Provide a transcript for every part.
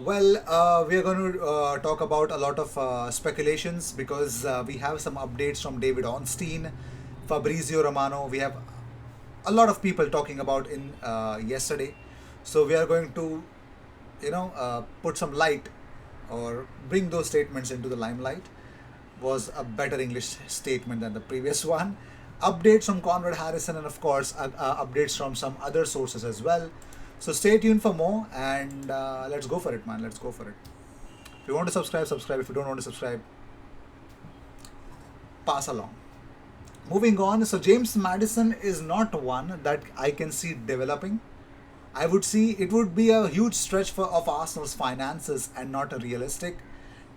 We are going to talk about a lot of speculations because we have some updates from David Ornstein, Fabrizio Romano. We have a lot of people talking about in yesterday. So we are going to, put some light or bring those statements into the limelight. Was a better English statement than the previous one. Updates from Conrad Harrison and of course updates from some other sources as well. So stay tuned for more and let's go for it, man. Let's go for it. If you want to subscribe, subscribe. If you don't want to subscribe, pass along. Moving on, so James Madison is not one that I can see developing. I would see it would be a huge stretch of Arsenal's finances and not a realistic.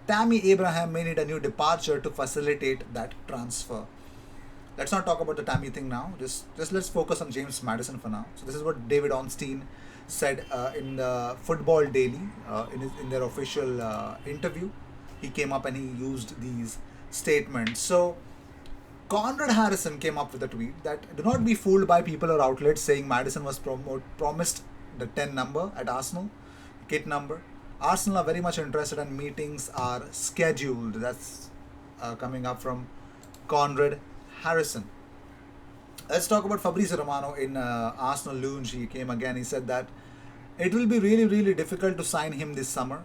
Tammy Abraham may need a new departure to facilitate that transfer. Let's not talk about the Tammy thing now. Just let's focus on James Madison for now. So this is what David Ornstein said in the Football Daily in their official interview. He came up and he used these statements. So Conrad Harrison came up with a tweet that do not be fooled by people or outlets saying Madison was promised the 10 number at Arsenal, kit number. Arsenal are very much interested and meetings are scheduled. That's coming up from Conrad Harrison. Let's talk about Fabrizio Romano in Arsenal Lounge. He came again. He said that it will be really, really difficult to sign him this summer.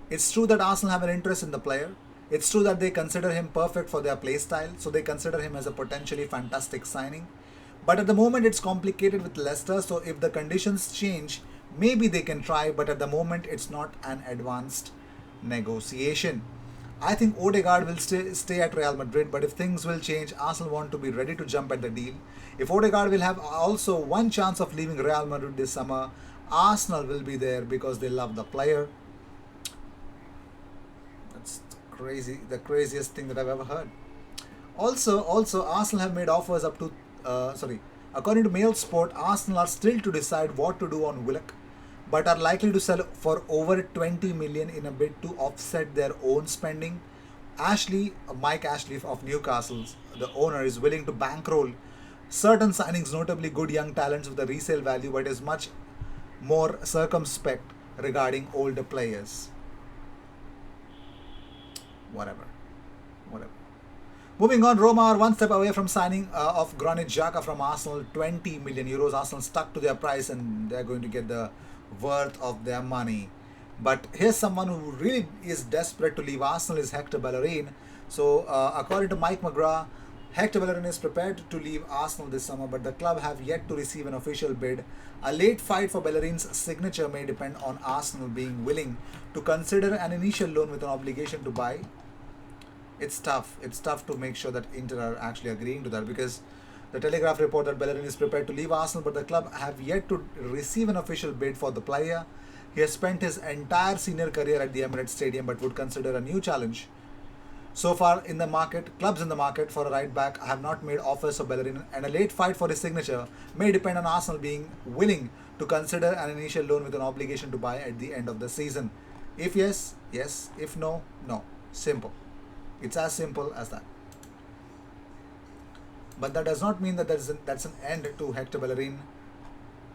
It's true that Arsenal have an interest in the player. It's true that they consider him perfect for their play style, so they consider him as a potentially fantastic signing. But at the moment, it's complicated with Leicester, so if the conditions change, maybe they can try, but at the moment, it's not an advanced negotiation. I think Odegaard will stay at Real Madrid, but if things will change, Arsenal want to be ready to jump at the deal. If Odegaard will have also one chance of leaving Real Madrid this summer, Arsenal will be there because they love the player. That's crazy, the craziest thing that I've ever heard. Also, Arsenal have made offers up to, according to Mail Sport, Arsenal are still to decide what to do on Willock, but are likely to sell for over 20 million in a bid to offset their own spending. Mike Ashley of Newcastle, the owner, is willing to bankroll certain signings, notably good young talents with a resale value, but is much more circumspect regarding older players. Whatever. Whatever. Moving on, Roma are one step away from signing of Granit Xhaka from Arsenal, 20 million euros. Arsenal stuck to their price and they're going to get the worth of their money. But here's someone who really is desperate to leave Arsenal is Hector Bellerin. So according to Mike McGrath, Hector Bellerin is prepared to leave Arsenal this summer, but the club have yet to receive an official bid. A late fight for Bellerin's signature may depend on Arsenal being willing to consider an initial loan with an obligation to buy. It's tough. It's tough to make sure that Inter are actually agreeing to that because the Telegraph report that Bellerin is prepared to leave Arsenal, but the club have yet to receive an official bid for the player. He has spent his entire senior career at the Emirates Stadium, but would consider a new challenge. So far in the market, clubs in the market for a right back have not made offers for Bellerin, and a late fight for his signature may depend on Arsenal being willing to consider an initial loan with an obligation to buy at the end of the season. If yes, yes. If no, no. Simple. It's as simple as that. But that does not mean that that's an end to Hector Bellerin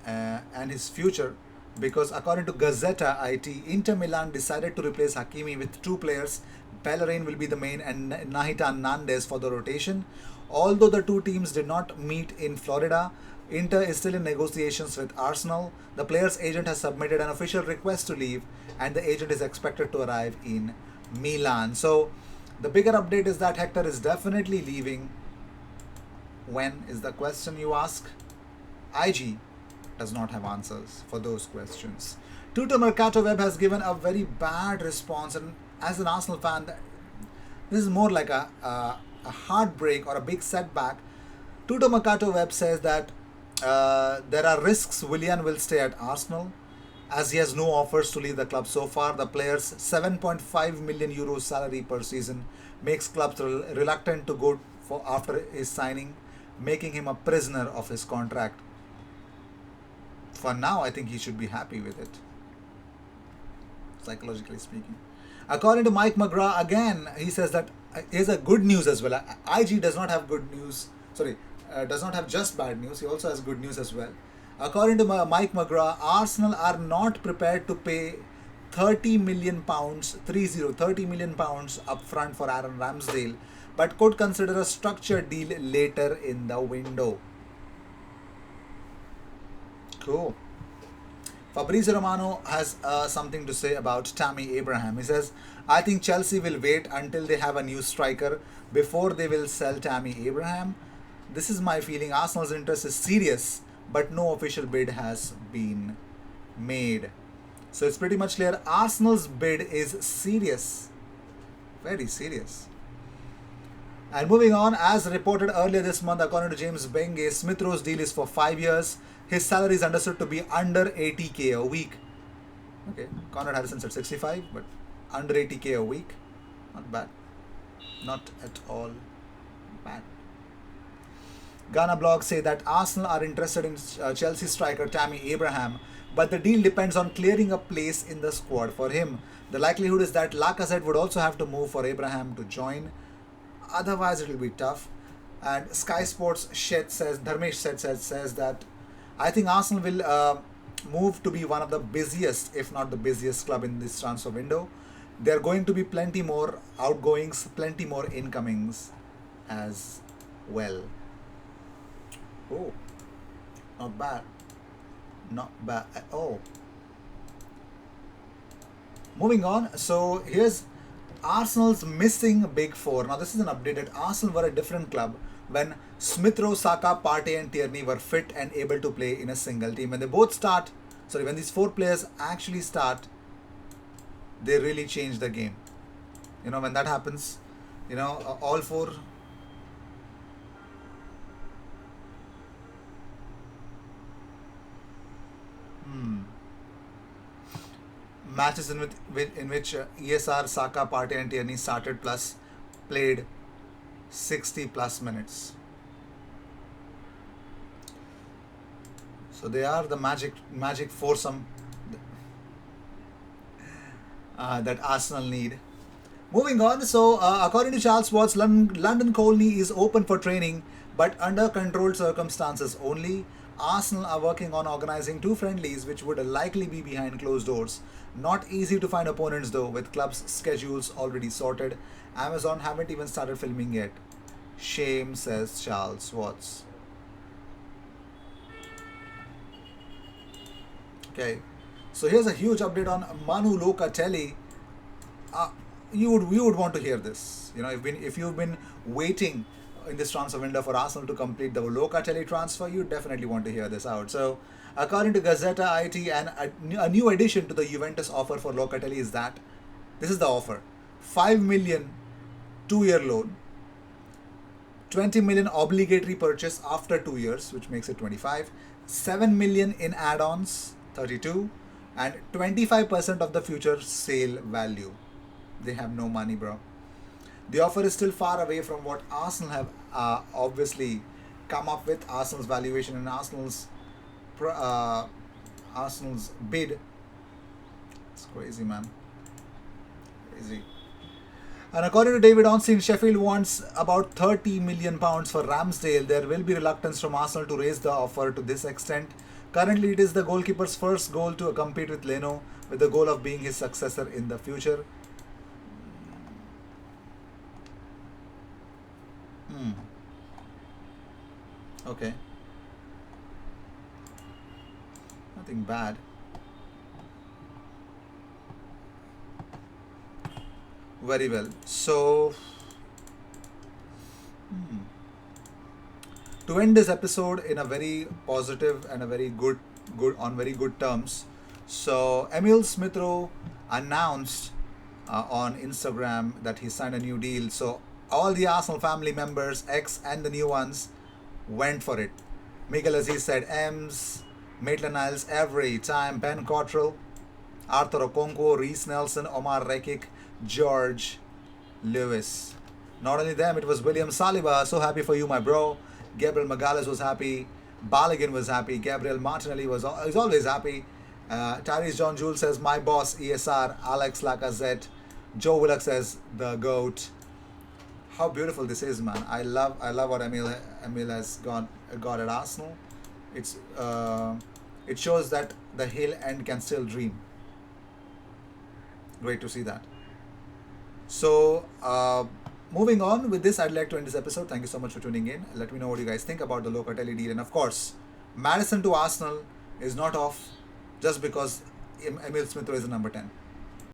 and his future, because according to Gazzetta IT, Inter Milan decided to replace Hakimi with two players. Bellerin will be the main and Nahitan Nandes for the rotation. Although the two teams did not meet in Florida, Inter is still in negotiations with Arsenal. The player's agent has submitted an official request to leave, and the agent is expected to arrive in Milan. So the bigger update is that Hector is definitely leaving. When is the question, you ask? IG does not have answers for those questions. Tutor Mercato Web has given a very bad response, and as an Arsenal fan, this is more like a heartbreak or a big setback. Tutor Mercato Web says that there are risks Willian will stay at Arsenal, as he has no offers to leave the club so far. The player's 7.5 million euros salary per season makes clubs reluctant to go for after his signing, making him a prisoner of his contract. For now, I think he should be happy with it, psychologically speaking. According to Mike McGrath, again, he says that here's a good news as well. IG does not have good news. Does not have just bad news. He also has good news as well. According to Mike McGrath, Arsenal are not prepared to pay £30 million, 30 million pounds upfront for Aaron Ramsdale, but could consider a structured deal later in the window. Cool. Fabrizio Romano has something to say about Tammy Abraham. He says, I think Chelsea will wait until they have a new striker before they will sell Tammy Abraham. This is my feeling. Arsenal's interest is serious, but no official bid has been made. So it's pretty much clear Arsenal's bid is serious. Very serious. And moving on, as reported earlier this month, according to James Benge, Smith Rowe's deal is for 5 years. His salary is understood to be under 80k a week. Okay, Conrad Harrison said 65, but under 80k a week. Not bad. Not at all bad. Ghana blogs say that Arsenal are interested in Chelsea striker Tammy Abraham, but the deal depends on clearing a place in the squad for him. The likelihood is that Lacazette would also have to move for Abraham to join. Otherwise, it will be tough. And Sky Sports Shed says, Dharmesh says that I think Arsenal will move to be one of the busiest, if not the busiest club in this transfer window. There are going to be plenty more outgoings, plenty more incomings as well. Oh, not bad. Not bad at all. Moving on, so here's Arsenal's missing big four. Now this is an update that Arsenal were a different club when Smith Rowe, Saka, Partey and Tierney were fit and able to play in a single team. When they both start, when these four players actually start, they really change the game. When that happens, all four matches in which ESR, Saka, Partey and Tierney started plus played 60 plus minutes. So they are the magic foursome that Arsenal need. Moving on, so according to Charles Watts, London Colney is open for training, but under controlled circumstances only. Arsenal are working on organising 2 friendlies, which would likely be behind closed doors. Not easy to find opponents though, with clubs' schedules already sorted. Amazon haven't even started filming yet. Shame, says Charles Watts. Okay, so here's a huge update on Manu Locatelli. You would want to hear this. If you've been waiting in this transfer window for Arsenal to complete the Locatelli transfer, you definitely want to hear this out. So, according to Gazzetta IT, and a new addition to the Juventus offer for Locatelli is that this is the offer: 5 million 2-year loan, 20 million obligatory purchase after 2 years, which makes it 25, 7 million in add-ons, 32, and 25% of the future sale value. They have no money, bro. The offer is still far away from what Arsenal have obviously come up with. Arsenal's valuation and Arsenal's bid. It's crazy, man. Crazy. And according to David Ornstein, Sheffield wants about £30 million for Ramsdale. There will be reluctance from Arsenal to raise the offer to this extent. Currently, it is the goalkeeper's first goal to compete with Leno, with the goal of being his successor in the future. Okay. Nothing bad. Very well. So, to end this episode in a very positive and a very good on very good terms. So, Emil Smith Rowe announced on Instagram that he signed a new deal. So, all the Arsenal family members, ex and the new ones, went for it. Miguel Aziz said Ems, Maitland-Niles every time, Ben Cottrell, Arthur Okonkwo, Reece Nelson, Omar Rekik, George Lewis. Not only them, it was William Saliba. So happy for you, my bro. Gabriel Magalhaes was happy. Balogun was happy. Gabriel Martinelli was always happy. Tyrese John Jules says, my boss, ESR, Alex Lacazette. Joe Willock says, the GOAT. How beautiful this is, man. I love what Emil has got at Arsenal. It shows that the Hill End can still dream. Great to see that. So, moving on with this, I'd like to end this episode. Thank you so much for tuning in. Let me know what you guys think about the Locatelli deal. And of course, Madison to Arsenal is not off just because Emil Smith Rowe is a number 10.